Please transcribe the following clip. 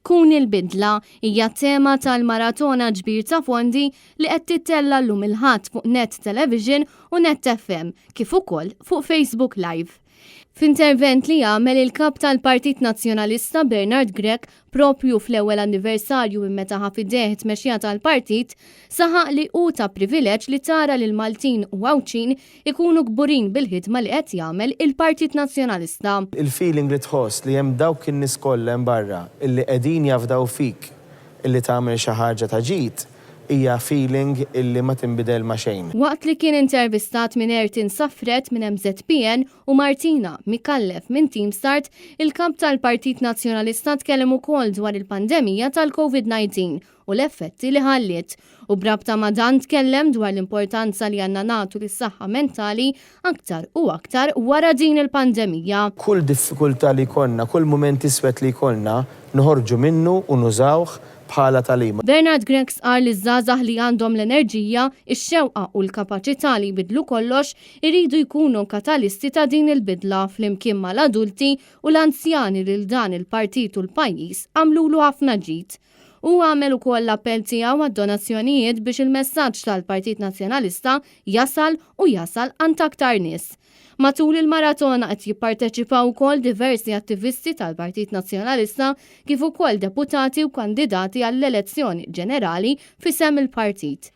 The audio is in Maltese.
Kun il-bidla hija tema tal-maratona ġbir ta' fondi li qed tittella llum il-ħadd fuq Net Television u Net FM kif ukoll fuq Facebook Live. F'intervent li għamel il-kap tal-Partit Nazzjonalista Bernard Grech propju fl-ewwel anniversarju minn meta ħaf idejh tmexxija tal-partit, saħaq li hu ta' privileġġ li tara lil Maltin u Għawċin ikunu kburin bil-ħidma li qed jagħmel il-Partit Nazzjonalista. Il-feeling li tħoss li hemm dawk in-nies kollha hemm barra illi qegħdin jafdaw fik illi tagħmel xi ħaġa ta' ġid hija feeling illi ma tinbidel ma' xejn. Waqt li kien intervistat minn Ertin Saffret minn MZPN u Martina Mikallef minn Team Start, il-kap tal-Partit Nazzjonalista tkellem ukoll dwar il-pandemija tal-COVID-19 u l-effetti li ħalliet. U brabta ma' dan tkellem dwar l-importanza li għandna nagħtu lis-saħħa mentali aktar u aktar wara din il-pandemija. Kull diffikultà li jkollna, kull mument iswed li jkollna, noħorġu minnu u nużawh bħala talima. Bernard Grech qal li żgħażagħ li għandhom l-enerġija, ix-xewqa u l-kapaċità li jbidlu kollox iridu jkunu katalisti ta' din il-bidla flimkien mal-adulti u l-anzjani lil dan il-partit u l-pajjiż għamlulu ħafna ġid. U għamel ukoll l-appell tiegħu għad-donazzjonijiet biex il-messaġġ tal-Partit Nazzjonalista jasal għand aktar nies. Matul il-maratona qed jipparteċipaw ukoll diversi attivisti tal-Partit Nazzjonalista kif ukoll deputati u kandidati għall-elezzjoni ġenerali f'isem il-partit.